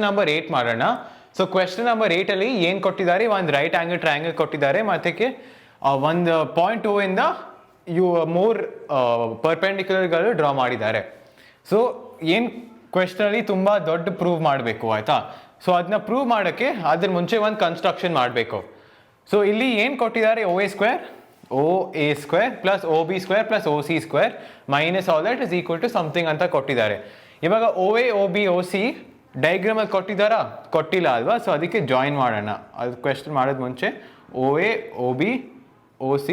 Number 8 ಮಾಡೋಣ. So question number 8 ಅಲ್ಲಿ ಏನು ಕೊಟ್ಟಿದ್ದಾರೆ, ಒಂದು ರೈಟ್ ಆಂಗಲ್ ಟ್ರಯಾಂಗಲ್ ಕೊಟ್ಟಿದ್ದಾರೆ, ಮತ್ತೆ ಒಂದು ಪಾಯಿಂಟ್ O ಇಂದ ಮೂರು ಪರ್ಪೆಂಡಿಕ್ಯುಲರ್ಗಳು ಡ್ರಾ ಮಾಡಿದ್ದಾರೆ. ಸೊ ಏನು ಕ್ವೆಶ್ಚನ್ ಅಲ್ಲಿ ತುಂಬ ದೊಡ್ಡ ಪ್ರೂವ್ ಮಾಡಬೇಕು ಆಯ್ತಾ. ಸೊ ಅದನ್ನ ಪ್ರೂವ್ ಮಾಡೋಕ್ಕೆ ಅದ್ರ ಮುಂಚೆ ಒಂದು ಕನ್ಸ್ಟ್ರಕ್ಷನ್ ಮಾಡಬೇಕು. ಸೊ ಇಲ್ಲಿ ಏನು ಕೊಟ್ಟಿದ್ದಾರೆ, OA² plus OB² plus OC² minus all that is equal to something ಅಂತ ಕೊಟ್ಟಿದ್ದಾರೆ. ಇವಾಗ OA OB OC ಡೈಗ್ರಾಮಲ್ಲಿ ಕೊಟ್ಟಿದ್ದಾರಾ, ಕೊಟ್ಟಿಲ್ಲ ಅಲ್ವಾ. ಸೊ ಅದಕ್ಕೆ ಜಾಯಿನ್ ಮಾಡೋಣ. ಅದು ಕ್ವೆಶ್ಚನ್ ಮಾಡೋದು ಮುಂಚೆ OA OB OC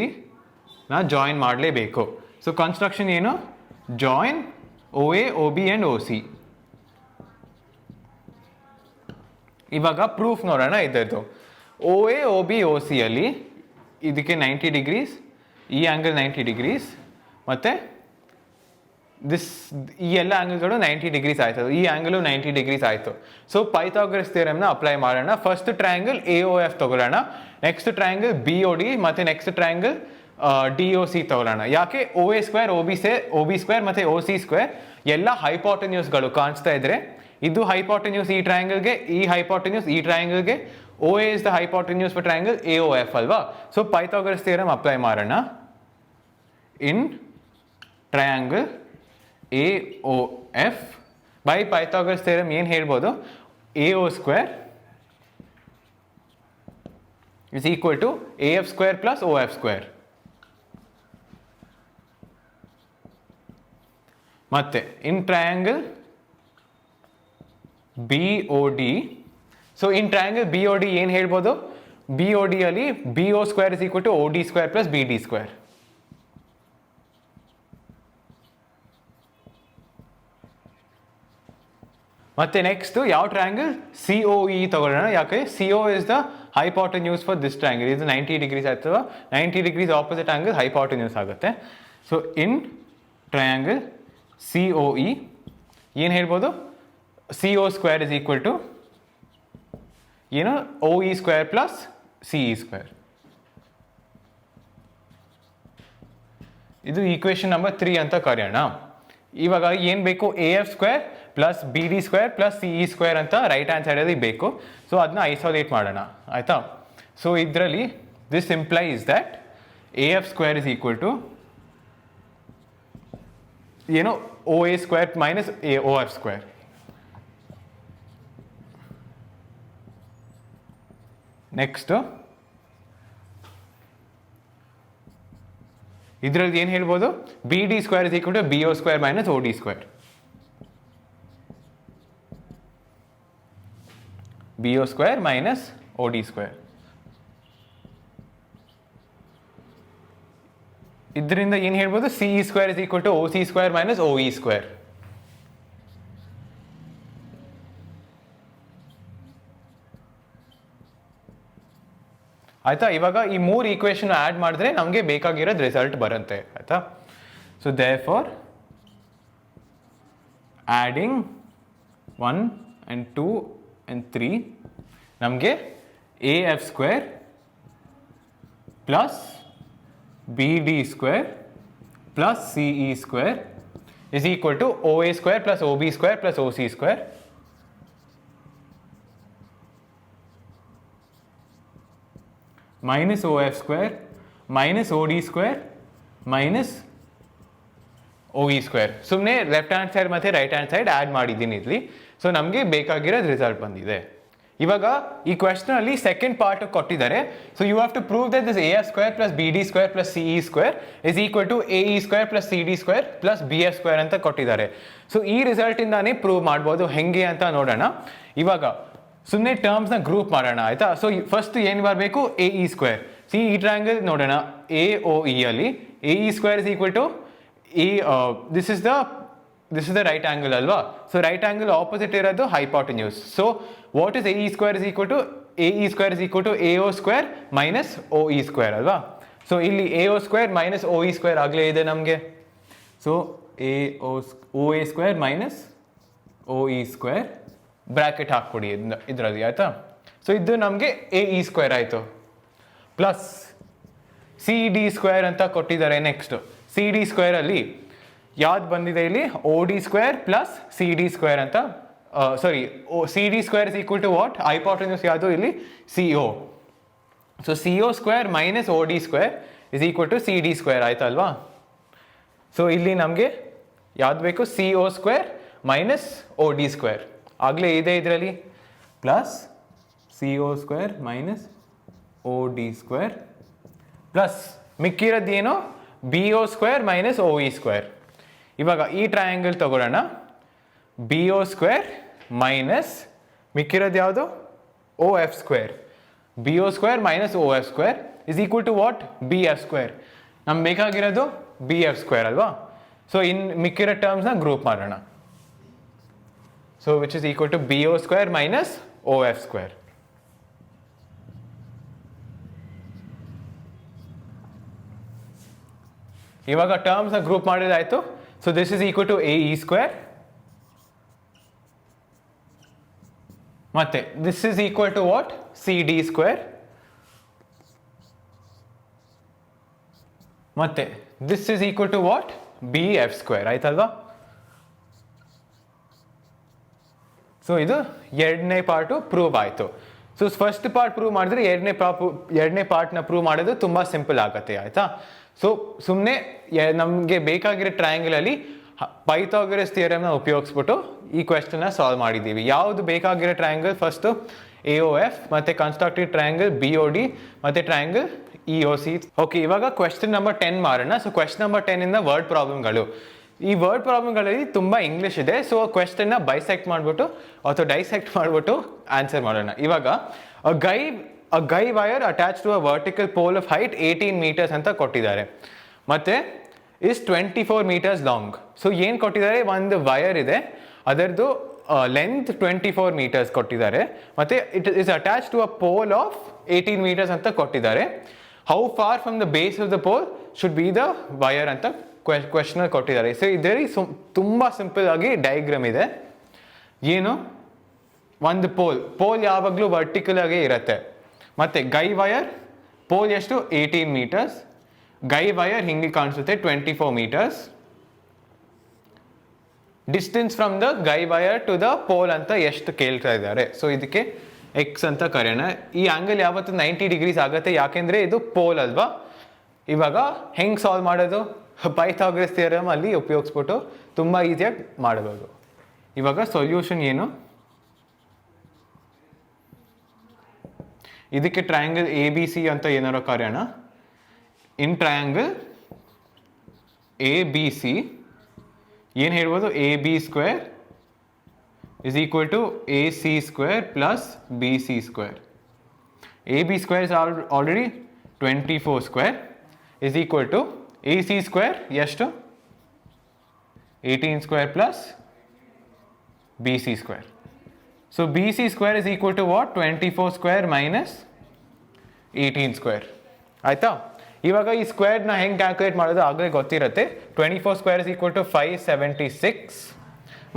ಜಾಯಿನ್ ಮಾಡಲೇಬೇಕು. ಸೊ ಕನ್ಸ್ಟ್ರಕ್ಷನ್ ಏನು, join OA OB and OC. ಇವಾಗ ಪ್ರೂಫ್ ನೋಡೋಣ ಇದರದ್ದು. OA OB OC ಅಲ್ಲಿ ಇದಕ್ಕೆ 90 ಡಿಗ್ರೀಸ್, ಈ ಆ್ಯಂಗಲ್ 90 ಡಿಗ್ರೀಸ್, ಮತ್ತು ಈ ಎಲ್ಲ ಆ್ಯಂಗಲ್ಗಳು 90 ಡಿಗ್ರೀಸ್ ಆಯ್ತು, ಈ ಆ್ಯಂಗಲು 90 ಡಿಗ್ರೀಸ್ ಆಯಿತು. ಸೊ ಪೈಥಾಗರಸ್ ಥಿಯರಮ್ನ ಅಪ್ಲೈ ಮಾಡೋಣ. ಫಸ್ಟ್ ಟ್ರಯಾಂಗಲ್ AOF ತಗೊಳ್ಳೋಣ, ನೆಕ್ಸ್ಟ್ ಟ್ರಯಾಂಗಲ್ BOD, ಮತ್ತು ನೆಕ್ಸ್ಟ್ ಟ್ರಯಾಂಗಲ್ DOC ತಗೊಳ್ಳೋಣ. ಯಾಕೆ OA² OB² ಮತ್ತು OC² ಎಲ್ಲ ಹೈಪೋಟೆನ್ಯೂಸ್ಗಳು ಕಾಣಿಸ್ತಾ ಇದ್ರೆ, ಇದು ಹೈಪೋಟೆನ್ಯೂಸ್ ಈ ಟ್ರಯಾಂಗಲ್ಗೆ, ಈ ಹೈಪೋಟೆನ್ಯೂಸ್ ಈ ಟ್ರಯಾಂಗಲ್ಗೆ, OA is the hypotenuse for triangle AOF ಅಲ್ವಾ. ಸೊ ಪೈಥಾಗರಸ್ ಥಿಯರಮ್ ಅಪ್ಲೈ ಮಾಡೋಣ. In triangle AOF by Pythagoras theorem ಏನು ಹೇಳ್ಬೋದು, AO² is equal to AF² plus OF². ಮತ್ತೆ in triangle BOD, so in triangle BOD ಏನು ಹೇಳ್ಬೋದು, BOD ಅಲ್ಲಿ BO² is equal to OD² plus BD². ಮತ್ತೆ next ಯಾವ triangle, COE ತಗೊಳ್ಳೋಣ. ಯಾಕೆ CO is the hypotenuse for this triangle. ಇದು 90 degrees ಅಥವಾ 90 ಡಿಗ್ರೀಸ್ ಆಪೋಸಿಟ್ ಆಂಗಲ್ ಹೈಪೋಟೆನ್ಯೂಸ್ ಆಗುತ್ತೆ. ಸೊ ಇನ್ ಟ್ರಯಾಂಗಲ್ COE ಏನು ಹೇಳ್ಬೋದು, CO² is equal to OE² plus CE². ಇದು ಈಕ್ವೇಶನ್ ನಂಬರ್ 3 ಅಂತ ಕರೆಯೋಣ. ಇವಾಗ ಏನು ಬೇಕು, AF² plus BD² plus CE² ಅಂತ ರೈಟ್ ಹ್ಯಾಂಡ್ ಸೈಡಲ್ಲಿ ಬೇಕು. ಸೊ ಅದನ್ನ ಐಸೋಲೇಟ್ ಮಾಡೋಣ ಆಯಿತಾ. ಸೊ ಇದರಲ್ಲಿ this implies that AF² is equal to OA² minus OF². Next ಇದರಲ್ಲಿ ಏನು ಹೇಳ್ಬೋದು, BD² is equal to BO² minus OD². BO² minus OD². ಇದರಿಂದ ಏನು ಹೇಳ್ಬೋದು, CE² is equal to OC² minus OE². ಆಯ್ತಾ. ಇವಾಗ ಈ ಮೂರು ಈಕ್ವೇಶನ್ ಆ್ಯಡ್ ಮಾಡಿದ್ರೆ ನಮಗೆ ಬೇಕಾಗಿರೋದು ರಿಸಲ್ಟ್ ಬರುತ್ತೆ ಆಯ್ತಾ. So therefore adding 1 and 2 and 3 ನಮಗೆ AF² plus BD² plus CE² is equal to OA² plus OB² plus OC² minus OF² minus OD² minus OE². ಸುಮ್ಮನೆ ಲೆಫ್ಟ್ ಹ್ಯಾಂಡ್ ಸೈಡ್ ಮತ್ತು ರೈಟ್ ಹ್ಯಾಂಡ್ ಸೈಡ್ ಆ್ಯಡ್ ಮಾಡಿದ್ದೀನಿ ಇಲ್ಲಿ. So ನಮಗೆ ಬೇಕಾಗಿರೋದು result ಬಂದಿದೆ. ಇವಾಗ ಈ ಕ್ವೆಶ್ಚನಲ್ಲಿ ಸೆಕೆಂಡ್ ಪಾರ್ಟ್ ಕೊಟ್ಟಿದ್ದಾರೆ. So you have to prove that this AF² plus BD² plus CE² is equal to AE² plus CD² plus BF² ಅಂತ ಕೊಟ್ಟಿದ್ದಾರೆ. ಸೊ ಈ ರಿಸಲ್ಟಿಂದಾನೇ ಪ್ರೂವ್ ಮಾಡ್ಬೋದು. ಹೆಂಗೆ ಅಂತ ನೋಡೋಣ. ಇವಾಗ ಸುಮ್ಮನೆ ಟರ್ಮ್ಸ್ನ ಗ್ರೂಪ್ ಮಾಡೋಣ ಆಯಿತಾ. ಸೊ ಫಸ್ಟ್ ಏನು ಬರಬೇಕು, AE². ಈ ಟ್ರಯಾಂಗಲ್ ನೋಡೋಣ, AOE ಅಲ್ಲಿ AE² is equal to this is the right angle ಅಲ್ವಾ. ಸೊ ರೈಟ್ ಆಂಗಲ್ ಆಪೋಸಿಟ್ ಇರೋದು hypotenuse. So what is AE² is equal to AO² minus OE² ಅಲ್ವಾ. ಸೊ ಇಲ್ಲಿ AO² ಮೈನಸ್ OE² ಆಗಲೇ ಇದೆ ನಮಗೆ. So OA² minus OE² bracket ಹಾಕ್ಕೊಡಿ ಇದರಲ್ಲಿ ಆಯಿತಾ. So ಇದು ನಮಗೆ AE² ಆಯಿತು. ಪ್ಲಸ್ CD² ಅಂತ ಕೊಟ್ಟಿದ್ದಾರೆ. ನೆಕ್ಸ್ಟ್ CD² ಅಲ್ಲಿ ಯಾವ್ದು ಬಂದಿದೆ ಇಲ್ಲಿ, OD² ಪ್ಲಸ್ CD² ಅಂತ sorry C D square is equal to what, hypotenuse ಯಾವುದು ಇಲ್ಲಿ C O. So C O square minus O D square is equal to C D square ಆಯ್ತಲ್ವಾ. ಸೊ ಇಲ್ಲಿ ನಮಗೆ ಯಾವ್ದು ಬೇಕು, C O square minus O D square ಆಗಲೇ ಇದೆ ಇದರಲ್ಲಿ, plus C O square minus O D square plus ಮಿಕ್ಕಿರೋದು ಏನು, B O square minus O E square. ಇವಾಗ ಈ ಟ್ರಯಾಂಗಲ್ ತಗೊಳ್ಳೋಣ, ಬಿ ಒ ಸ್ಕ್ವೇರ್ ಮೈನಸ್ ಮಿಕ್ಕಿರೋದು ಯಾವುದು, O F square. B O square minus O F square is equal to what, B F square. ನಮ್ಗೆ ಬೇಕಾಗಿರೋದು B F square ಅಲ್ವಾ. So in ಮಿಕ್ಕಿರೋ ಟರ್ಮ್ಸ್ನ ಗ್ರೂಪ್ ಮಾಡೋಣ. So which is equal to B O square minus O F square. ಇವಾಗ ಟರ್ಮ್ಸ್ನ group ಮಾಡಿದಾಯ್ತು. So this is equal to A E square ಮತ್ತೆ this is equal to what, C D square ಮತ್ತೆ this is equal to what, B F square ಆಯ್ತಲ್ವಾ. So ಇದು ಎರಡನೇ part prove ಆಯಿತು. So first part prove ಮಾಡಿದ್ರೆ ಎರಡನೇ ಪಾರ್ಟ್ನ prove ಮಾಡೋದು ತುಂಬ ಸಿಂಪಲ್ ಆಗುತ್ತೆ ಆಯಿತಾ. ಸೊ ಸುಮ್ಮನೆ ನಮಗೆ ಬೇಕಾಗಿರೋ ಟ್ರಯಾಂಗಲಲ್ಲಿ ಪೈಥಾಗರಸ್ ಥಿಯರಮ್ನ ಉಪಯೋಗಿಸ್ಬಿಟ್ಟು ಈ ಕ್ವೆಶ್ಚನ್ನ ಸಾಲ್ವ್ ಮಾಡಿದ್ದೀವಿ. ಯಾವುದು ಬೇಕಾಗಿರೋ triangle, first A O F ಮತ್ತು constructive triangle B O D ಮತ್ತು triangle E O C. Okay, ಇವಾಗ ಕ್ವೆಶ್ಚನ್ ನಂಬರ್ 10 ಮಾಡೋಣ. ಸೊ ಕ್ವೆಶ್ಚನ್ ನಂಬರ್ 10 ವರ್ಡ್ ಪ್ರಾಬ್ಲಮ್ಗಳು. ಈ ವರ್ಡ್ ಪ್ರಾಬ್ಲಮ್ಗಳಲ್ಲಿ ತುಂಬ ಇಂಗ್ಲೀಷ್ ಇದೆ. ಸೊ ಕ್ವೆಶ್ಚನ್ನ ಬೈಸೆಕ್ಟ್ ಮಾಡಿಬಿಟ್ಟು ಅಥವಾ ಡೈಸೆಕ್ಟ್ ಮಾಡಿಬಿಟ್ಟು ಆನ್ಸರ್ ಮಾಡೋಣ. ಇವಾಗ a guy wire attach to a vertical pole of height 18 metres ಅಂತ ಕೊಟ್ಟಿದ್ದಾರೆ ಮತ್ತು ಇಸ್ 24 ಮೀಟರ್ಸ್ ಲಾಂಗ್. ಸೊ ಏನು ಕೊಟ್ಟಿದ್ದಾರೆ, ಒಂದು ವೈರ್ ಇದೆ, ಅದರದ್ದು ಲೆಂತ್ 24 ಮೀಟರ್ಸ್ ಕೊಟ್ಟಿದ್ದಾರೆ ಮತ್ತು it is attach to a pole of 18 metres ಅಂತ ಕೊಟ್ಟಿದ್ದಾರೆ. How far from the base of the pole should be the wire ಅಂತ ಕ್ವೆಶ್ಚನ್ ಕೊಟ್ಟಿದ್ದಾರೆ. ಸೊ ಇದರಲ್ಲಿ ತುಂಬ ಸಿಂಪಲ್ ಆಗಿ ಡಯಾಗ್ರಾಮ್ ಇದೆ. ಏನು, ಒಂದು ಪೋಲ್ ಯಾವಾಗಲೂ ವರ್ಟಿಕಲ್ ಆಗಿ ಇರುತ್ತೆ ಮತ್ತು ಗೈ ವೈರ್ ಪೋಲ್ ಎಷ್ಟು 18 ಮೀಟರ್ಸ್, ಗೈ ವೈರ್ ಹಿಂಗೆ ಕಾಣಿಸುತ್ತೆ 24 meters. Distance from the guy wire to the pole ಅಂತ ಎಷ್ಟು ಕೇಳ್ತಾ ಇದ್ದಾರೆ. ಸೊ ಇದಕ್ಕೆ ಎಕ್ಸ್ ಅಂತ ಕರೆಯೋಣ. ಈ ಆ್ಯಂಗಲ್ ಯಾವತ್ತು 90 ಡಿಗ್ರೀಸ್ ಆಗುತ್ತೆ, ಯಾಕೆಂದರೆ ಇದು ಪೋಲ್ ಅಲ್ವಾ. ಇವಾಗ ಹೆಂಗೆ ಸಾಲ್ವ್ ಮಾಡೋದು, ಪೈಥಾಗರಸ್ ಥಿಯರಮ್ ಅಲ್ಲಿ ಉಪಯೋಗಿಸ್ಬಿಟ್ಟು ತುಂಬ ಈಸಿಯಾಗಿ ಮಾಡಬಹುದು. ಇವಾಗ ಸೊಲ್ಯೂಷನ್ ಏನು, ಇದಕ್ಕೆ ಟ್ರಯಾಂಗಲ್ ಎ ಬಿ ಸಿ ಅಂತ ಏನಾರು ಕರೆಯೋಣ. In triangle A B C ಏನು ಹೇಳ್ಬೋದು, A B square is equal to A C square plus B C square. A B square is already 24 square is equal to A C square ಎಷ್ಟು, 18 square plus B C square. So B C square is equal to what, 24 square minus 18 square ಆಯಿತಾ. ಇವಾಗ ಈ ಸ್ಕ್ವೇರ್ನ ಹೆಂಗೆ calculate ಮಾಡೋದು ಆಗಲೇ ಗೊತ್ತಿರುತ್ತೆ. 24 square is equal to 576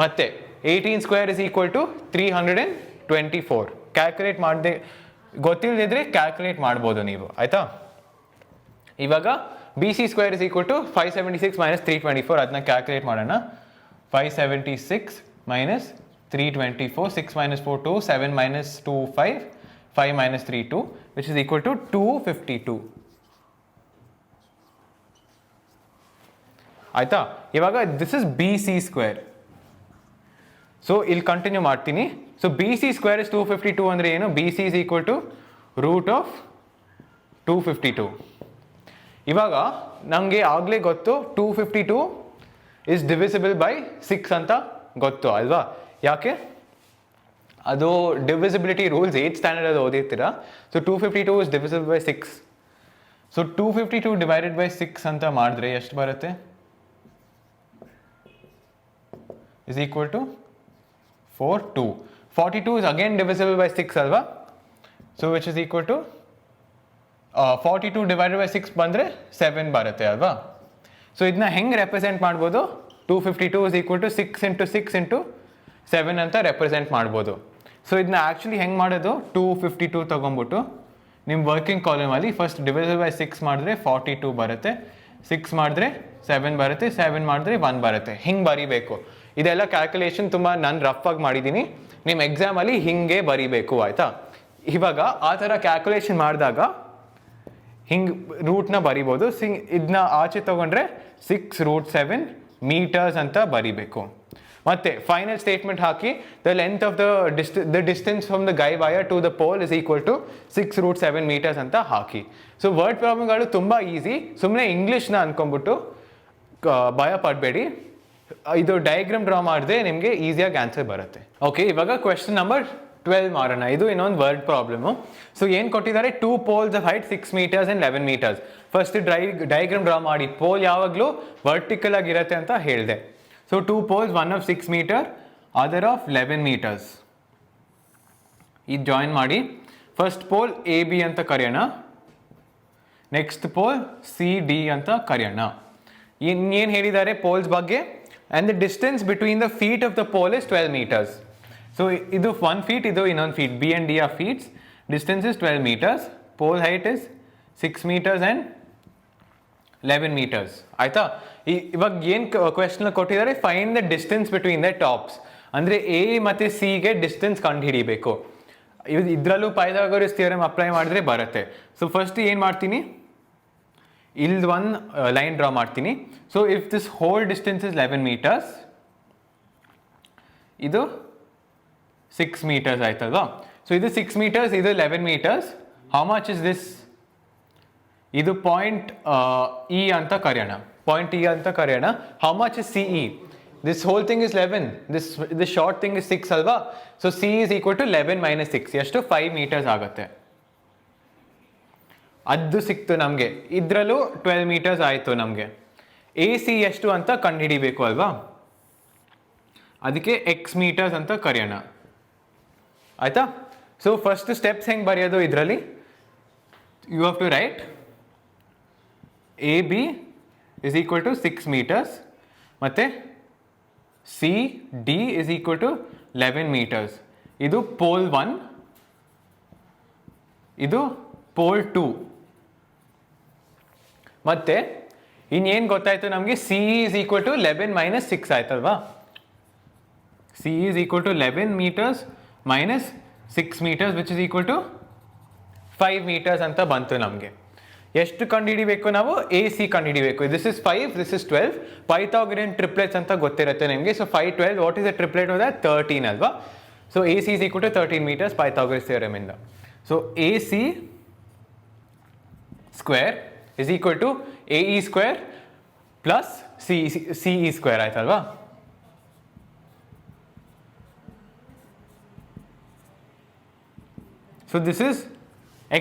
ಮತ್ತು 18 square is equal to 324. Calculate ಮಾಡದೆ ಗೊತ್ತಿಲ್ಲದಿದ್ರೆ ಕ್ಯಾಲ್ಕುಲೇಟ್ ಮಾಡ್ಬೋದು ನೀವು ಆಯಿತಾ. ಇವಾಗ B C square is equal to 576 minus 324, ಅದನ್ನ ಕ್ಯಾಲ್ಕುಲೇಟ್ ಮಾಡೋಣ. 576 minus 324, 6 minus 4 2, 7 minus 2 5, 5 minus 3 2, which is equal to 252. ಆಯ್ತಾ. ಇವಾಗ this is B C square. So ಇಲ್ಲಿ ಕಂಟಿನ್ಯೂ ಮಾಡ್ತೀನಿ. So B C square is 252 ಅಂದರೆ ಏನು, B C is equal to root of 252. ಇವಾಗ ನಮಗೆ ಆಗಲೇ ಗೊತ್ತು 252 ಇಸ್ ಡಿವಿಸಿಬಲ್ ಬೈ 6 ಅಂತ ಗೊತ್ತು ಅಲ್ವಾ. ಯಾಕೆ, ಅದು ಡಿವಿಸಿಬಿಲಿಟಿ ರೂಲ್ಸ್ 8th ಸ್ಟ್ಯಾಂಡರ್ಡ್ ಓದಿರ್ತೀರಾ. So 252 is divisible by 6. So 252 divided by 6 ಅಂತ ಮಾಡಿದ್ರೆ ಎಷ್ಟು ಬರುತ್ತೆ, is equal to 42. 42 is again divisible by 6 ಅಲ್ವಾ. So which is equal to 42 divided by 6 ಬಂದರೆ 7 ಬರುತ್ತೆ ಅಲ್ವಾ. ಸೊ ಇದನ್ನ ಹೆಂಗೆ ರೆಪ್ರೆಸೆಂಟ್ ಮಾಡ್ಬೋದು, 252 is equal to 6 into 6 into 7 ಅಂತ ರೆಪ್ರೆಸೆಂಟ್ ಮಾಡ್ಬೋದು. ಸೊ ಇದನ್ನ ಆ್ಯಕ್ಚುಲಿ ಹೆಂಗೆ ಮಾಡೋದು, 252 ತೊಗೊಂಬಿಟ್ಟು ನಿಮ್ಮ ವರ್ಕಿಂಗ್ ಕಾಲಮಲ್ಲಿ ಫಸ್ಟ್ ಡಿವಿಸಿಬಲ್ ಬೈ 6 ಮಾಡಿದ್ರೆ 42 ಬರುತ್ತೆ, 6 ಮಾಡಿದ್ರೆ 7 ಬರುತ್ತೆ, 7 ಮಾಡಿದ್ರೆ 1 ಬರುತ್ತೆ. ಹಿಂಗೆ ಬರೀಬೇಕು. ಇದೆಲ್ಲ ಕ್ಯಾಲ್ಕುಲೇಷನ್ ತುಂಬ ನಾನು ರಫ್ ಆಗಿ ಮಾಡಿದ್ದೀನಿ, ನಿಮ್ಮ ಎಕ್ಸಾಮಲ್ಲಿ ಹಿಂಗೆ ಬರೀಬೇಕು ಆಯಿತಾ. ಇವಾಗ ಆ ಥರ ಕ್ಯಾಲ್ಕುಲೇಷನ್ ಮಾಡಿದಾಗ ಹಿಂಗೆ ರೂಟ್ನ ಬರಿಬೋದು. ಇದನ್ನ ಆಚೆ ತೊಗೊಂಡ್ರೆ 6√7 ಮೀಟರ್ಸ್ ಅಂತ ಬರಿಬೇಕು. ಮತ್ತೆ ಫೈನಲ್ ಸ್ಟೇಟ್ಮೆಂಟ್ ಹಾಕಿ the length of the distance from the guy wire to the pole is equal to 6√7 meters ಅಂತ ಹಾಕಿ. ಸೊ ವರ್ಡ್ ಪ್ರಾಬ್ಲಮ್ಗಳು ತುಂಬ ಈಸಿ, ಸುಮ್ಮನೆ ಇಂಗ್ಲೀಷ್ನ ಅನ್ಕೊಂಡ್ಬಿಟ್ಟು ಭಯ ಪಡಬೇಡಿ. ಇದು ಡಯಾಗ್ರಾಮ್ ಡ್ರಾ ಮಾಡಿದ್ರೆ ನಿಮಗೆ ಈಸಿಯಾಗಿ ಆನ್ಸರ್ ಬರುತ್ತೆ. ಓಕೆ, ಇವಾಗ ಕ್ವೆಶ್ಚನ್ ನಂಬರ್ 12 ಮಾಡೋಣ. ಇದು ಇನ್ನೊಂದು ವರ್ಡ್ ಪ್ರಾಬ್ಲಮು. ಸೊ ಏನು ಕೊಟ್ಟಿದ್ದಾರೆ, 2 poles of height 6 meters and 11 meters. First diagram draw ಮಾಡಿ. ಪೋಲ್ ಯಾವಾಗಲೂ ವರ್ಟಿಕಲ್ ಆಗಿರುತ್ತೆ ಅಂತ ಹೇಳಿದೆ. So 2 poles, one of 6 meter, other of 11 meters. ಇದು ಜಾಯಿನ್ ಮಾಡಿ. ಫಸ್ಟ್ ಪೋಲ್ AB ಅಂತ ಕರೆಯೋಣ, ನೆಕ್ಸ್ಟ್ ಪೋಲ್ CD ಅಂತ ಕರೆಯೋಣ. ಇನ್ನೇನು ಹೇಳಿದ್ದಾರೆ ಪೋಲ್ಸ್ ಬಗ್ಗೆ, and the distance between the feet of the pole is 12 meters. So ಇದು 1 feet, ಇದು ಇನ್ನೊಂದು feet. B and D are feet. Distance is 12 meters. Pole height is 6 meters and 11 meters. ಆಯ್ತಾ. ಇವಾಗ ಏನು ಕ್ವೆಶ್ಚನ್ ಕೊಟ್ಟಿದ್ದಾರೆ, find the distance between the tops. ಅಂದರೆ A ಮತ್ತು Cಗೆ distance ಕಂಡು ಹಿಡಿಬೇಕು. ಇದರಲ್ಲೂ ಪೈಥಾಗರಸ್ ಥಿಯರಮ್ ಅಪ್ಲೈ ಮಾಡಿದ್ರೆ ಬರುತ್ತೆ. ಸೊ ಫಸ್ಟ್ ಏನು ಮಾಡ್ತೀನಿ, ಇಲ್ಲಿ ಒಂದು ಲೈನ್ ಡ್ರಾ ಮಾಡ್ತೀನಿ. So if this whole distance is 11 meters, ಇದು 6 meters ಆಯ್ತಲ್ವಾ. ಸೊ ಇದು 6 meters, ಇದು 11 meters. How much is this? ಇದು ಪಾಯಿಂಟ್ E ಅಂತ ಕರೆಯೋಣ, ಪಾಯಿಂಟ್ E ಅಂತ ಕರೆಯೋಣ. How much is CE? This whole thing is 11, this short thing is 6 ಅಲ್ವಾ. So C is equal to 11 minus 6, ಎಷ್ಟು? 5 meters ಆಗುತ್ತೆ. ಅದು ಸಿಕ್ತು ನಮಗೆ. ಇದರಲ್ಲೂ 12 meters ಆಯಿತು ನಮಗೆ. AC ಎಷ್ಟು ಅಂತ ಕಂಡುಹಿಡಿಬೇಕು ಅಲ್ವಾ, ಅದಕ್ಕೆ X meters ಅಂತ ಕರೆಯೋಣ ಆಯಿತಾ. ಸೊ ಫಸ್ಟ್ ಸ್ಟೆಪ್ಸ್ ಹೆಂಗೆ ಬರೆಯೋದು ಇದರಲ್ಲಿ, you have to write AB is equal to 6 meters ಮತ್ತು CD is equal to 11 meters. ಇದು ಪೋಲ್ 1, ಇದು ಪೋಲ್ 2. ಮತ್ತು ಇನ್ನೇನು ಗೊತ್ತಾಯಿತು ನಮಗೆ, CE is equal to 11 minus 6 ಆಯ್ತಲ್ವಾ. CE is equal to 11 meters minus 6 meters which is equal to 5 meters ಅಂತ ಬಂತು ನಮಗೆ. ಎಷ್ಟು ಕಂಡುಹಿಡಿಬೇಕು ನಾವು? AC ಕಂಡುಹಿಡಿಬೇಕು. This is 5, this is 12. Pythagorean triplets ಅಂತ ಗೊತ್ತಿರುತ್ತೆ ನಿಮಗೆ. So 5, 12, what is the triplet of that? 13 ಅಲ್ವಾ. So AC is equal to 13 meters Pythagoras theorem ಇಂದ. So AC square is equal to AE square plus CE square ಆಯ್ತಲ್ವಾ. So this is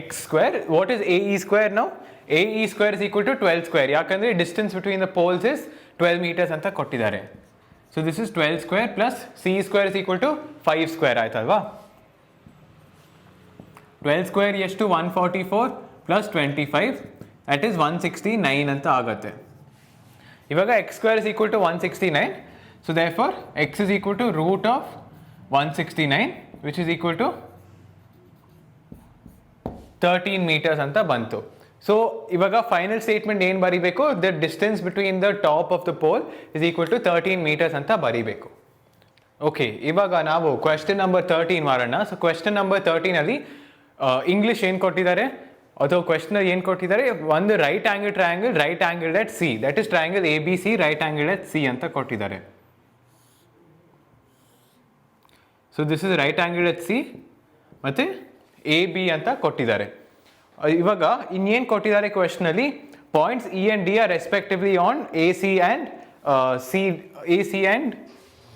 x square. What is AE square now? AE square is equal to 12 square. ಯಾಕಂದರೆ distance between the poles is 12 meters ಅಂತ ಕೊಟ್ಟಿದ್ದಾರೆ. So this is 12 square plus CE square is equal to 5 square ಆಯ್ತಲ್ವಾ. 12 square ಎಷ್ಟು? 144 plus 25 that is 169 ಅಂತ ಆಗುತ್ತೆ. ಇವಾಗ x square is equal to 169. So therefore x is equal to root of 169 which is equal to 13 meters ಅಂತ ಬಂತು. So ಇವಾಗ final statement ಏನು ಬರೀಬೇಕು, the distance between the top of the pole is equal to 13 meters ಅಂತ ಬರೀಬೇಕು. Okay, ಇವಾಗ ನಾವು question number 13 ಮಾಡೋಣ. ಸೊ ಕ್ವೆಶ್ಚನ್ ನಂಬರ್ 13 ಅಲ್ಲಿ ಇಂಗ್ಲೀಷ್ ಏನು ಕೊಟ್ಟಿದ್ದಾರೆ ಅಥವಾ ಕ್ವೆಶ್ಚನ್ ಏನು ಕೊಟ್ಟಿದ್ದಾರೆ, ಒಂದು right angle at C, that is triangle ABC right angle at C ಅಂತ ಕೊಟ್ಟಿದ್ದಾರೆ. So this is right angle at C ಮತ್ತು AB ಅಂತ ಕೊಟ್ಟಿದ್ದಾರೆ. ಇವಾಗ ಇನ್ನೇನು ಕೊಟ್ಟಿದ್ದಾರೆ ಕ್ವೆಶ್ಚನಲ್ಲಿ, points E and D are respectively on AC and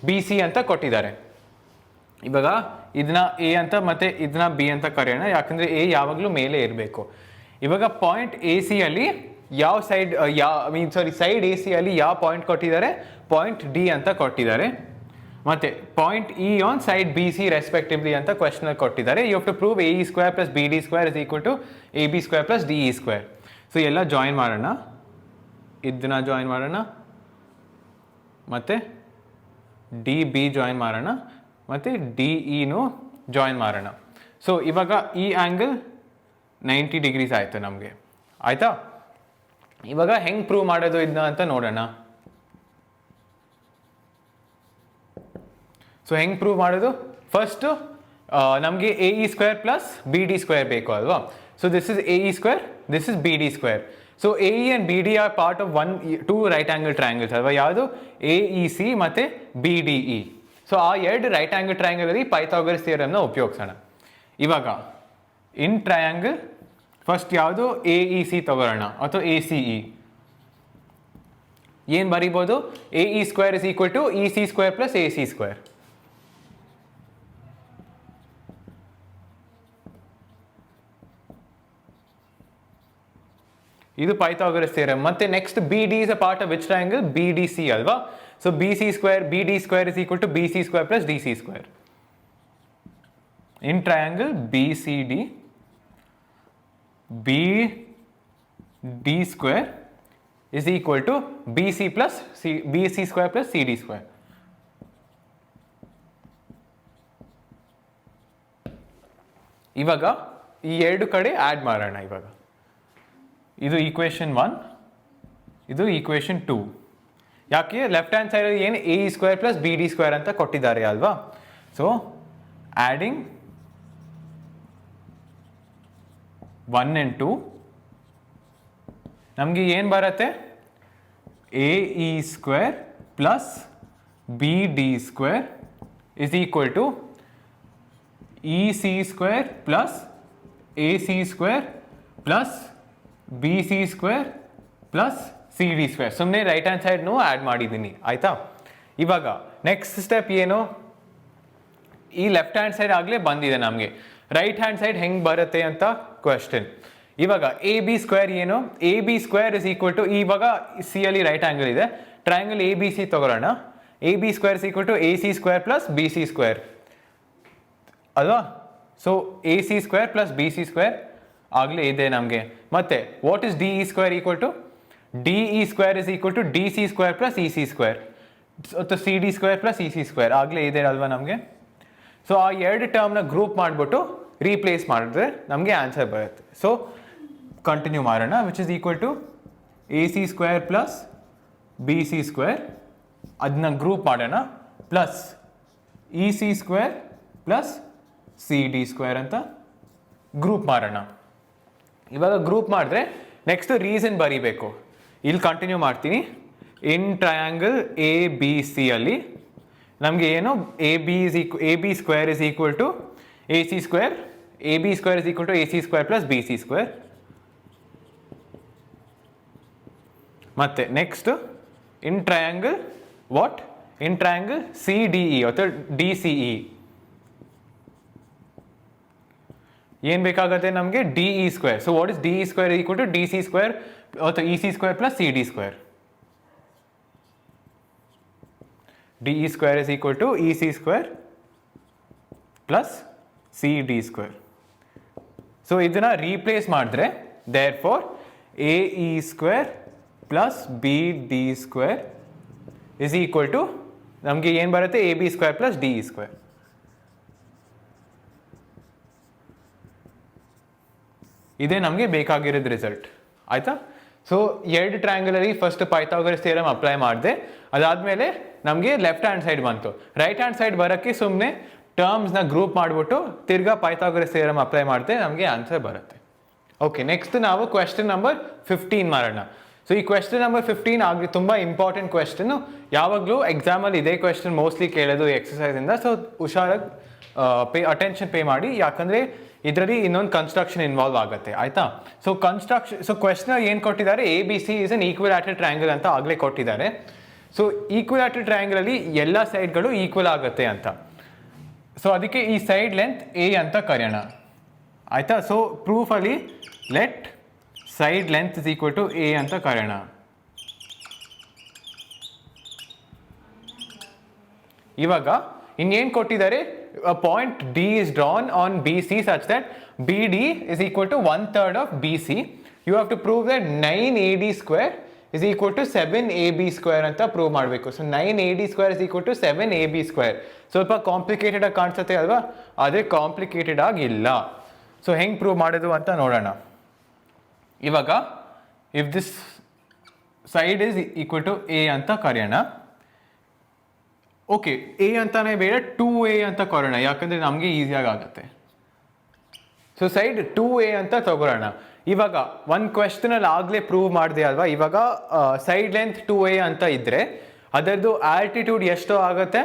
BC ಅಂತ ಕೊಟ್ಟಿದ್ದಾರೆ. ಇವಾಗ ಇದನ್ನ A ಅಂತ ಮತ್ತು ಇದನ್ನ B ಅಂತ ಕರೆಯೋಣ, ಯಾಕಂದರೆ A ಯಾವಾಗಲೂ ಮೇಲೆ ಇರಬೇಕು. ಇವಾಗ ಪಾಯಿಂಟ್ AC ಅಲ್ಲಿ ಯಾವ ಸೈಡ್ ಸೈಡ್ AC ಅಲ್ಲಿ ಯಾವ ಪಾಯಿಂಟ್ ಕೊಟ್ಟಿದ್ದಾರೆ, ಪಾಯಿಂಟ್ D ಅಂತ ಕೊಟ್ಟಿದ್ದಾರೆ. ಮತ್ತು point E on side BC respectively ಅಂತ ಕ್ವೆಶ್ಚನಲ್ಲಿ ಕೊಟ್ಟಿದ್ದಾರೆ. You have to prove AE square plus BD square is equal to AB square plus DE square. So ಎಲ್ಲ ಜಾಯಿನ್ ಮಾಡೋಣ, ಇದನ್ನ ಜಾಯಿನ್ ಮಾಡೋಣ ಮತ್ತು DB ಜಾಯಿನ್ ಮಾಡೋಣ ಮತ್ತು DEನೂ ಜಾಯಿನ್ ಮಾಡೋಣ. ಸೊ ಇವಾಗ ಈ ಆ್ಯಂಗಲ್ 90 degrees ಆಯಿತು ನಮಗೆ ಆಯಿತಾ. ಇವಾಗ ಹೆಂಗೆ ಪ್ರೂವ್ ಮಾಡೋದು ಇದನ್ನ ಅಂತ ನೋಡೋಣ. ಸೊ ಹೆಂಗೆ ಪ್ರೂವ್ ಮಾಡೋದು? ಫಸ್ಟು ನಮಗೆ A E square plus B D square ಬೇಕು ಅಲ್ವಾ? So this is A E square, this is B D square. So A E and B D are part of two right angle triangles ಅಲ್ವಾ? ಯಾವುದು? A E C ಮತ್ತು B D E. So ಆ ಎರಡು right angle ಟ್ರಯಾಂಗಲಲ್ಲಿ Pythagoras ಥಿಯರಮ್ನ ಉಪಯೋಗಿಸೋಣ. ಇವಾಗ in triangle first ಯಾವುದು? A E C ತಗೊಳ್ಳೋಣ ಅಥವಾ A C E. ಏನು ಬರೀಬೋದು? A E square is equal to E C square plus A C square. ಇದು Pythagoras theorem. ಮತ್ತೆ next B D is a part of which triangle? B D C ಅಲ್ವಾ? So B C square, B D square is equal to B C square plus D C square. In triangle B C D, B D square is equal to BC plus BC square plus CD square. ಇವಾಗ ಈ ಎರಡು ಕಡೆ add ಮಾಡೋಣ. ಇವಾಗ ಇದು equation 1, ಇದು equation 2. ಯಾಕೆ? Left hand ಸೈಡಲ್ಲಿ ಏನು A E square plus B D square ಅಂತ ಕೊಟ್ಟಿದ್ದಾರೆ ಅಲ್ವಾ? ಸೊ ಆ್ಯಡಿಂಗ್ 1 and 2 ನಮಗೆ ಏನು ಬರುತ್ತೆ? A E square plus B D square is equal to E C square plus A C square plus B C square plus C D square. ಸುಮ್ಮನೆ right hand ಸೈಡ್ನೂ add ಮಾಡಿದ್ದೀನಿ, ಆಯಿತಾ? ಇವಾಗ next step ಏನು? ಈ ಲೆಫ್ಟ್ ಹ್ಯಾಂಡ್ ಸೈಡ್ ಆಗಲೇ ಬಂದಿದೆ ನಮಗೆ. ರೈಟ್ ಹ್ಯಾಂಡ್ ಸೈಡ್ ಹೆಂಗೆ ಬರುತ್ತೆ ಅಂತ ಕ್ವೆಶ್ಚನ್. ಇವಾಗ ಎ ಬಿ ಸ್ಕ್ವೇರ್ ಏನು? A B square is equal to, ಇವಾಗ ಸಿ ಅಲ್ಲಿ ರೈಟ್ ಆ್ಯಂಗಲ್ ಇದೆ, ಟ್ರಯಾಂಗಲ್ ಎ ಬಿ ಸಿ ತಗೊಳ್ಳೋಣ. A B square is equal to A C square plus B C square ಅಲ್ವಾ? So A C square plus B C square ಆಗಲೇ ಇದೆ ನಮಗೆ. ಮತ್ತೆ what is D E square equal to? D E square is equal to D C square plus E C square ಅಥವಾ C D square plus E C square ಆಗಲೇ ಇದೆ ಅಲ್ವಾ ನಮಗೆ? So ಆ ಎರಡು ಟರ್ಮ್ನ ಗ್ರೂಪ್ ಮಾಡಿಬಿಟ್ಟು ರೀಪ್ಲೇಸ್ ಮಾಡಿದ್ರೆ ನಮಗೆ ಆನ್ಸರ್ ಬರುತ್ತೆ. ಸೊ ಕಂಟಿನ್ಯೂ ಮಾಡೋಣ. Which is equal to A C square plus B C square, ಅದನ್ನ ಗ್ರೂಪ್ ಮಾಡೋಣ, plus E C square plus C D square ಅಂತ ಗ್ರೂಪ್ ಮಾಡೋಣ. ಇವಾಗ ಗ್ರೂಪ್ ಮಾಡಿದ್ರೆ ನೆಕ್ಸ್ಟ್ ರೀಸನ್ ಬರೀಬೇಕು. ಇಲ್ಲಿ ಕಂಟಿನ್ಯೂ ಮಾಡ್ತೀನಿ. In triangle A B C ಅಲ್ಲಿ ನಮಗೆ ಏನು? A B square is equal to A C square, A B square is equal to A C square plus B C square. ಮತ್ತೆ next in triangle what? In triangle C D E ಅಥವಾ D C E ಏನು ಬೇಕಾಗುತ್ತೆ ನಮಗೆ? D E square. So what is D E square equal to D C square ಅಥವಾ E C square plus C D square. D E square is equal to E C square plus C D square. So ಇದನ್ನ replace ಮಾಡಿದ್ರೆ therefore A E square plus B D square is equal to ನಮಗೆ ಏನು ಬರುತ್ತೆ? A B square plus D E square. ಇದೇ ನಮಗೆ ಬೇಕಾಗಿರೋದು result, ಆಯಿತಾ? So ಎರಡು ಟ್ರಯಾಂಗಲಲ್ಲಿ ಫಸ್ಟ್ ಪೈಥಾಗರಸ್ ಥಿಯರಮ್ ಅಪ್ಲೈ ಮಾಡಿದೆ, ಅದಾದಮೇಲೆ ನಮಗೆ ಲೆಫ್ಟ್ ಹ್ಯಾಂಡ್ ಸೈಡ್ ಬಂತು. ರೈಟ್ ಹ್ಯಾಂಡ್ ಸೈಡ್ ಬರೋಕ್ಕೆ ಸುಮ್ಮನೆ ಟರ್ಮ್ಸ್ನ ಗ್ರೂಪ್ ಮಾಡಿಬಿಟ್ಟು ತಿರ್ಗಾ ಪೈಥಾಗರಸ್ ಥಿಯರಮ್ ಅಪ್ಲೈ ಮಾಡಿದೆ, ನಮಗೆ ಆನ್ಸರ್ ಬರುತ್ತೆ. ಓಕೆ, ನೆಕ್ಸ್ಟ್ ನಾವು ಕ್ವೆಶ್ಚನ್ ನಂಬರ್ 15 ಮಾಡೋಣ. ಸೊ ಈ ಕ್ವೆಶ್ಚನ್ ನಂಬರ್ 15 ಆಗಲಿ ತುಂಬ ಇಂಪಾರ್ಟೆಂಟ್ ಕ್ವೆಶ್ಚನ್. ಯಾವಾಗಲೂ ಎಕ್ಸಾಮಲ್ಲಿ ಇದೇ ಕ್ವೆಶ್ಚನ್ ಮೋಸ್ಟ್ಲಿ ಕೇಳೋದು ಎಕ್ಸಸೈಸಿಂದ. ಸೊ ಹುಷಾರಾಗಿ ಅಟೆನ್ಷನ್ ಪೇ ಮಾಡಿ, ಯಾಕಂದರೆ ಇದರಲ್ಲಿ ಇನ್ನೊಂದು ಕನ್ಸ್ಟ್ರಕ್ಷನ್ ಇನ್ವಾಲ್ವ್ ಆಗುತ್ತೆ, ಆಯಿತಾ? ಸೊ ಕ್ವೆಶ್ಚನ್ ಏನು ಕೊಟ್ಟಿದ್ದಾರೆ? A B C is an equilateral triangle ಅಂತ ಆಗಲೇ ಕೊಟ್ಟಿದ್ದಾರೆ. ಸೊ ಈಕ್ವಿಲ್ಯಾಟರಲ್ ಟ್ರಯಾಂಗಲಲ್ಲಿ ಎಲ್ಲ ಸೈಡ್ಗಳು ಈಕ್ವಲ್ ಆಗುತ್ತೆ ಅಂತ. ಸೊ ಅದಕ್ಕೆ ಈ ಸೈಡ್ ಲೆಂತ್ ಎ ಅಂತ ಕರೆಯೋಣ, ಆಯಿತಾ? ಸೊ ಪ್ರೂಫಲ್ಲಿ let side length is equal to A ಅಂತ ಕರೆಯೋಣ. ಇವಾಗ ಇನ್ನೇನು ಕೊಟ್ಟಿದ್ದಾರೆ? Point D is drawn on B C such that B D is equal to 1/3 of B C. You have to prove that 9 A D square is equal to 7 A B square ಅಂತ prove ಮಾಡಬೇಕು. So 9 A D square is equal to 7 A B square. ಸ್ವಲ್ಪ complicated ಆಗಿ ಕಾಣಿಸುತ್ತೆ ಅಲ್ವಾ? ಅದೇ complicated ಆಗಿಲ್ಲ. So ಹೆಂಗೆ prove ಮಾಡೋದು ಅಂತ ನೋಡೋಣ. ಇವಾಗ if this side is equal to A ಅಂತ ಕರೆಯೋಣ, ಓಕೆ, ಎ ಅಂತಾನೆ ಬೇಡ, 2a ಅಂತ ಕೊಡೋಣ, ಯಾಕಂದರೆ ನಮಗೆ ಈಸಿಯಾಗಿ ಆಗುತ್ತೆ. ಸೊ ಸೈಡ್ 2a ಅಂತ ತಗೊಳ್ಳೋಣ. ಇವಾಗ ಒಂದು ಕ್ವೆಶ್ಚನಲ್ಲಿ ಆಗಲೇ ಪ್ರೂವ್ ಮಾಡಿದೆ ಅಲ್ವಾ, ಇವಾಗ ಸೈಡ್ ಲೆಂತ್ 2a ಅಂತ ಇದ್ದರೆ ಅದರದ್ದು ಆಲ್ಟಿಟ್ಯೂಡ್ ಎಷ್ಟು ಆಗುತ್ತೆ,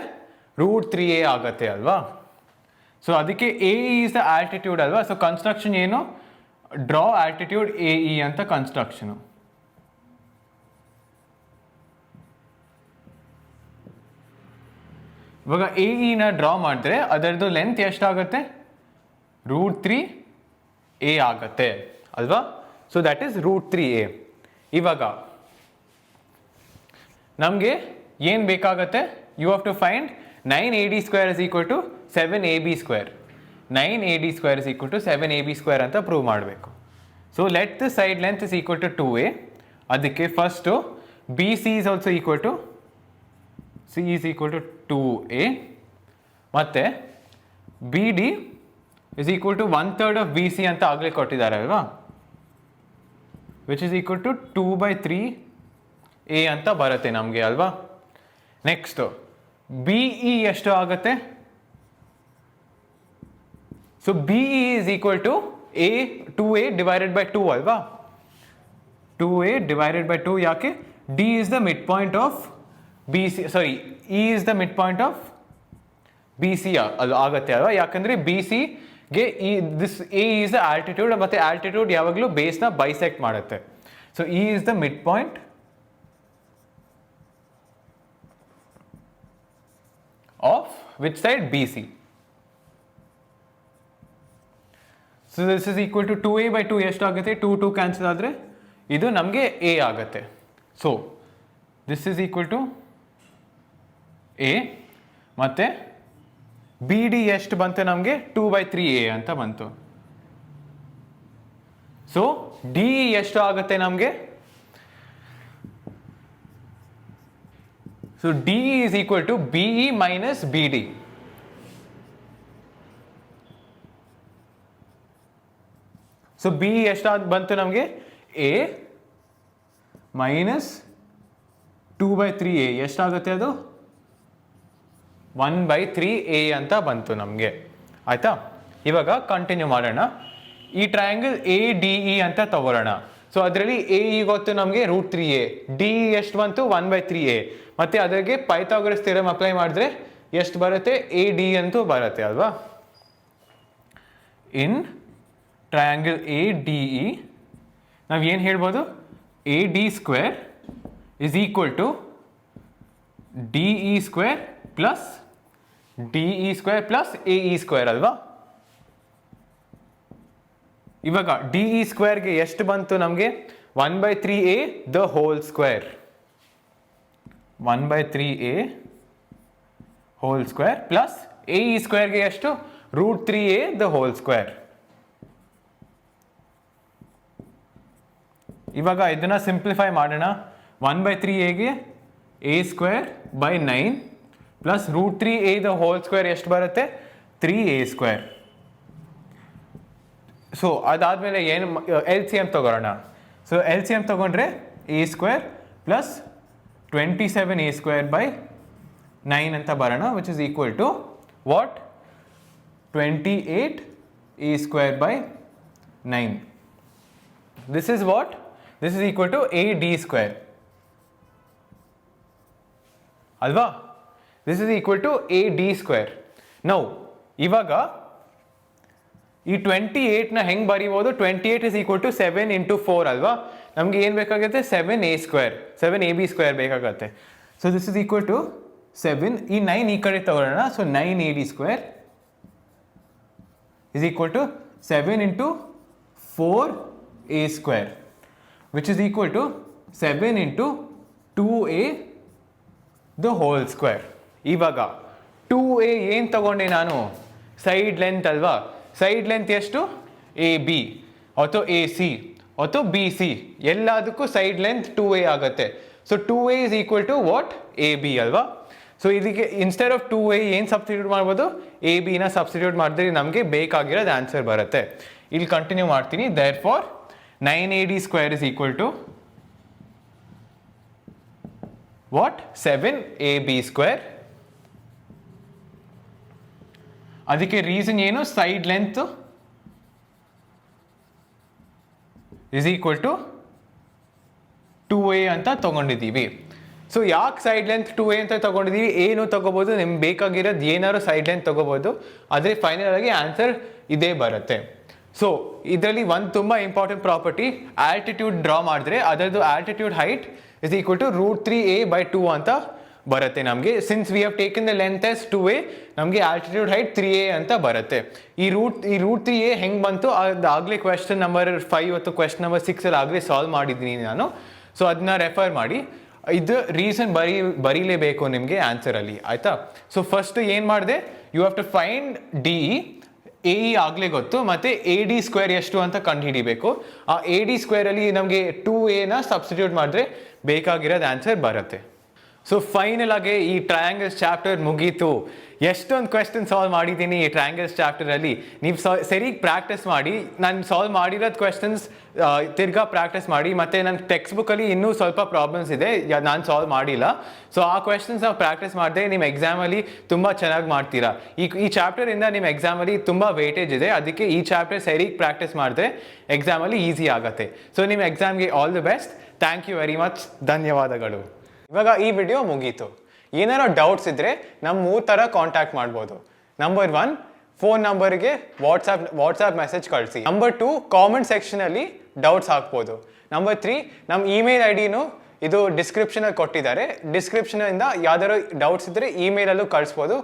√3a ಆಗುತ್ತೆ ಅಲ್ವಾ. ಸೊ ಅದಕ್ಕೆ ಎ ಈಸ್ ದ ಆಲ್ಟಿಟ್ಯೂಡ್ ಅಲ್ವಾ. ಸೊ ಕನ್ಸ್ಟ್ರಕ್ಷನ್ ಏನು, ಡ್ರಾ ಆಲ್ಟಿಟ್ಯೂಡ್ ಎ ಇ ಅಂತ ಕನ್ಸ್ಟ್ರಕ್ಷನು. ಇವಾಗ ಎ ಇನ ಡ್ರಾ ಮಾಡಿದ್ರೆ ಅದರದ್ದು ಲೆಂತ್ ಎಷ್ಟಾಗುತ್ತೆ, √3a ಆಗುತ್ತೆ ಅಲ್ವಾ. So that is √3a. ಇವಾಗ ನಮಗೆ ಏನು ಬೇಕಾಗುತ್ತೆ, you have to find 9ad² = 7ab². 9ad² = 7ab² ಅಂತ ಪ್ರೂವ್ ಮಾಡಬೇಕು. So let the side length is equal to 2a. ಅದಕ್ಕೆ first B C is also equal to C is equal to 2a, ಮತ್ತು B D is equal to 1/3 of B C ಅಂತ ಆಗಲೇ ಕೊಟ್ಟಿದ್ದಾರೆ ಅಲ್ವಾ, which is equal to 2/3a ಅಂತ ಬರುತ್ತೆ ನಮಗೆ ಅಲ್ವಾ. ನೆಕ್ಸ್ಟು ಬಿ ಇ ಎಷ್ಟು ಆಗುತ್ತೆ, so B E is equal to 2a / 2 ಅಲ್ವಾ. 2a / 2, ಯಾಕೆ, D is the mid point of B C, sorry E is the mid point of B C ಅದು ಆಗುತ್ತೆ ಅಲ್ವಾ, ಯಾಕಂದರೆ ಬಿ ಸಿಗೆ this A is the altitude, ಮತ್ತು altitude ಯಾವಾಗಲೂ ಬೇಸ್ನ ಬೈಸೆಕ್ಟ್ ಮಾಡುತ್ತೆ. So E is the mid point of which side, B C. So this is equal to 2a / 2 ಎಷ್ಟಾಗುತ್ತೆ, 2 ಕ್ಯಾನ್ಸಲ್ ಆದರೆ ಇದು ನಮಗೆ ಎ ಆಗುತ್ತೆ. So this is equal to A, ಮತ್ತು ಬಿ ಡಿ ಎಷ್ಟು ಬಂತು ನಮಗೆ, 2/3a ಅಂತ ಬಂತು. ಸೊ ಡಿ ಎಷ್ಟು ಆಗುತ್ತೆ ನಮಗೆ, so D is equal to B E minus B D. So B ಎಷ್ಟಾದ ಬಂತು ನಮಗೆ, ಎ ಮೈನಸ್ 2/3a ಎಷ್ಟಾಗುತ್ತೆ, ಅದು 1/3a ಅಂತ ಬಂತು ನಮಗೆ. ಆಯಿತಾ, ಇವಾಗ ಕಂಟಿನ್ಯೂ ಮಾಡೋಣ. ಈ ಟ್ರಯಾಂಗಲ್ ಎ ಡಿ ಇ ಅಂತ ತಗೊಳ್ಳೋಣ. ಸೊ ಅದರಲ್ಲಿ ಎ ಇ ಗೊತ್ತು ನಮಗೆ √3a, ಡಿ ಇ ಎಷ್ಟು ಬಂತು, 1/3a, ಮತ್ತು ಅದಕ್ಕೆ ಪೈಥಾಗರಸ್ ಥಿಯರಮ್ ಅಪ್ಲೈ ಮಾಡಿದ್ರೆ ಎಷ್ಟು ಬರುತ್ತೆ, ಎ ಡಿ ಅಂತೂ ಬರುತ್ತೆ ಅಲ್ವಾ. In triangle A D E ನಾವು ಏನು ಹೇಳ್ಬೋದು, AD² is equal to DE² plus DE² plus AE² ಅಲ್ವಾ. ಇವಾಗ DE²ಗೆ ಎಷ್ಟು ಬಂತು ನಮಗೆ, 1/3a the whole square, 1/3a whole square plus AE²ಗೆ ಎಷ್ಟು, √3a ದ ಹೋಲ್ ಸ್ಕ್ವೇರ್. ಇವಾಗ ಇದನ್ನು ಸಿಂಪ್ಲಿಫೈ ಮಾಡೋಣ. 1/3aಗೆ a² / 9 plus √3a the whole square ಎಷ್ಟು ಬರುತ್ತೆ, 3a². ಸೊ ಅದಾದಮೇಲೆ ಏನು, ಎಲ್ ಸಿ ಎಮ್ ತಗೊಳ್ಳೋಣ. ಸೊ ಎಲ್ ಸಿ ಎಮ್ ತಗೊಂಡ್ರೆ a² ಪ್ಲಸ್ 27a² / 9 ಅಂತ ಬರೋಣ, which is equal to what, 28a² / 9. This is what, this is equal to AD² ಅಲ್ವಾ. This is equal to AD². Now ಇವಾಗ ಈ 28ನ ಹೆಂಗೆ ಬರೀಬೋದು, 28 ಇಸ್ ಈಕ್ವಲ್ ಟು 7 × 4 ಅಲ್ವಾ. ನಮಗೆ ಏನು ಬೇಕಾಗುತ್ತೆ, 7a², 7ab² ಬೇಕಾಗತ್ತೆ. So this is equal to 7, ಈ 9 ಈ ಕಡೆ ತಗೊಳ್ಳೋಣ. So 9ad² is equal to 7 × 4a², which is equal to 7 × 2a the whole square. ಇವಾಗ 2a ಏನು ತಗೊಂಡೆ ನಾನು, ಸೈಡ್ ಲೆಂತ್ ಅಲ್ವಾ. ಸೈಡ್ ಲೆಂತ್ ಎಷ್ಟು, AB ಅಥವಾ AC ಅಥವಾ BC, ಎಲ್ಲದಕ್ಕೂ ಸೈಡ್ ಲೆಂತ್ 2a ಆಗುತ್ತೆ. So 2a is equal to what, AB ಅಲ್ವಾ. ಸೊ ಇದಕ್ಕೆ ಇನ್ಸ್ಟೆಡ್ ಆಫ್ 2a ಏನು ಸಬ್ಸ್ಟಿಟ್ಯೂಟ್ ಮಾಡ್ಬೋದು, ABನ ಸಬ್ಸ್ಟಿಟ್ಯೂಟ್ ಮಾಡಿದ್ರೆ ನಮಗೆ ಬೇಕಾಗಿರೋದು ಆನ್ಸರ್ ಬರುತ್ತೆ. ಇಲ್ಲಿ ಕಂಟಿನ್ಯೂ ಮಾಡ್ತೀನಿ. Therefore 9ad² is equal to what, 7ab² ಅದಕ್ಕೆ ರೀಸನ್ ಏನು, side length is equal to 2a ಅಂತ ತಗೊಂಡಿದ್ದೀವಿ. ಸೊ ಯಾಕೆ ಸೈಡ್ ಲೆಂತ್ 2a ಅಂತ ತಗೊಂಡಿದ್ದೀವಿ, ಏನು ತಗೋಬೋದು, ನಿಮ್ಗೆ ಬೇಕಾಗಿರೋದು ಏನಾದ್ರು ಸೈಡ್ ಲೆಂತ್ ತಗೋಬೋದು, ಆದರೆ ಫೈನಲ್ ಆಗಿ ಆನ್ಸರ್ ಇದೇ ಬರುತ್ತೆ. ಸೊ ಇದರಲ್ಲಿ ಒಂದು ತುಂಬ ಇಂಪಾರ್ಟೆಂಟ್ ಪ್ರಾಪರ್ಟಿ, ಆಲ್ಟಿಟ್ಯೂಡ್ ಡ್ರಾ ಮಾಡಿದ್ರೆ ಅದರದ್ದು altitude height is equal to √3a/2 ಅಂತ ಬರುತ್ತೆ ನಮಗೆ. Since we have taken the length as 2a, ನಮಗೆ ಆಲ್ಟಿಟ್ಯೂಡ್ ಹೈಟ್ 3a ಅಂತ ಬರುತ್ತೆ. ಈ √3a ಹೆಂಗೆ ಬಂತು ಅದಾಗಲೇ ಕ್ವೆಶ್ಚನ್ ನಂಬರ್ 5 ಮತ್ತು ಕ್ವೆಶ್ಚನ್ ನಂಬರ್ 6 ಆಗಲೇ ಸಾಲ್ವ್ ಮಾಡಿದ್ದೀನಿ ನಾನು. ಸೊ ಅದನ್ನ ರೆಫರ್ ಮಾಡಿ. ಇದು ರೀಸನ್ ಬರೀಲೇಬೇಕು ನಿಮಗೆ ಆನ್ಸರಲ್ಲಿ, ಆಯಿತಾ. ಸೊ ಫಸ್ಟ್ ಏನು ಮಾಡಿದೆ, you have to find DE, AE ಆಗಲೇ ಗೊತ್ತು, ಮತ್ತು AD² ಎಷ್ಟು ಅಂತ ಕಂಡುಹಿಡಿಬೇಕು. ಆ AD² ಅಲ್ಲಿ ನಮಗೆ 2a ಸಬ್ಸ್ಟಿಟ್ಯೂಟ್ ಮಾಡಿದ್ರೆ ಬೇಕಾಗಿರೋದು ಆನ್ಸರ್ ಬರುತ್ತೆ. ಸೊ ಫೈನಲ್ ಆಗಿ ಈ ಟ್ರಯಾಂಗಲ್ಸ್ ಚಾಪ್ಟರ್ ಮುಗೀತು. ಎಷ್ಟೊಂದು ಕ್ವೆಶ್ಚನ್ ಸಾಲ್ವ್ ಮಾಡಿದ್ದೀನಿ ಈ ಟ್ರಯಾಂಗಲ್ಸ್ ಚಾಪ್ಟರಲ್ಲಿ. ನೀವು ಸರಿಗೆ ಪ್ರಾಕ್ಟೀಸ್ ಮಾಡಿ. ನಾನು ಸಾಲ್ವ್ ಮಾಡಿರೋದು ಕ್ವೆಶ್ಚನ್ಸ್ ತಿರ್ಗಾ ಪ್ರಾಕ್ಟೀಸ್ ಮಾಡಿ. ಮತ್ತು ನನ್ನ ಟೆಕ್ಸ್ಟ್ ಬುಕ್ಕಲ್ಲಿ ಇನ್ನೂ ಸ್ವಲ್ಪ ಪ್ರಾಬ್ಲಮ್ಸ್ ಇದೆ, ನಾನು ಸಾಲ್ವ್ ಮಾಡಿಲ್ಲ. ಸೊ ಆ ಕ್ವೆಶ್ಚನ್ಸ್ ನಾವು ಪ್ರಾಕ್ಟೀಸ್ ಮಾಡಿದ್ರೆ ನಿಮ್ಮ ಎಕ್ಸಾಮಲ್ಲಿ ತುಂಬ ಚೆನ್ನಾಗಿ ಮಾಡ್ತೀರಾ. ಈ ಚಾಪ್ಟರಿಂದ ನಿಮ್ಮ ಎಕ್ಸಾಮಲ್ಲಿ ತುಂಬ ವೇಟೇಜ್ ಇದೆ, ಅದಕ್ಕೆ ಈ ಚಾಪ್ಟರ್ ಸರಿಗೆ ಪ್ರಾಕ್ಟೀಸ್ ಮಾಡಿದ್ರೆ ಎಕ್ಸಾಮಲ್ಲಿ ಈಸಿ ಆಗುತ್ತೆ. ಸೊ ನಿಮ್ಮ ಎಕ್ಸಾಮ್ಗೆ all the best. Thank you very much. ಧನ್ಯವಾದಗಳು. ಇವಾಗ ಈ ವಿಡಿಯೋ ಮುಗೀತು. ಏನಾರೋ ಡೌಟ್ಸ್ ಇದ್ದರೆ ನಮ್ಮ 3 ಥರ ಕಾಂಟ್ಯಾಕ್ಟ್ ಮಾಡ್ಬೋದು. ನಂಬರ್ 1, ಫೋನ್ ನಂಬರ್ಗೆ ವಾಟ್ಸಾಪ್ ಮೆಸೇಜ್ ಕಳಿಸಿ. ನಂಬರ್ 2, ಕಾಮೆಂಟ್ ಸೆಕ್ಷನಲ್ಲಿ ಡೌಟ್ಸ್ ಹಾಕ್ಬೋದು. ನಂಬರ್ 3, ನಮ್ಮ ಇಮೇಲ್ ಐಡಿನೂ ಇದು ಡಿಸ್ಕ್ರಿಪ್ಷನಲ್ಲಿ ಕೊಟ್ಟಿದ್ದಾರೆ. ಡಿಸ್ಕ್ರಿಪ್ಷನಿಂದ ಯಾವ್ದಾದ್ರು ಡೌಟ್ಸ್ ಇದ್ದರೆ ಇಮೇಲಲ್ಲೂ ಕಳಿಸ್ಬೋದು.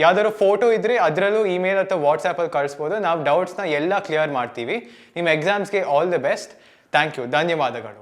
ಯಾವ್ದಾದ್ರು ಫೋಟೋ ಇದ್ದರೆ ಅದರಲ್ಲೂ ಇಮೇಲ್ ಅಥವಾ ವಾಟ್ಸಾಪಲ್ಲಿ ಕಳಿಸ್ಬೋದು. ನಾವು ಡೌಟ್ಸ್ನ ಎಲ್ಲ ಕ್ಲಿಯರ್ ಮಾಡ್ತೀವಿ. ನಿಮ್ಮ ಎಕ್ಸಾಮ್ಸ್ಗೆ all the best. Thank you. ಧನ್ಯವಾದಗಳು.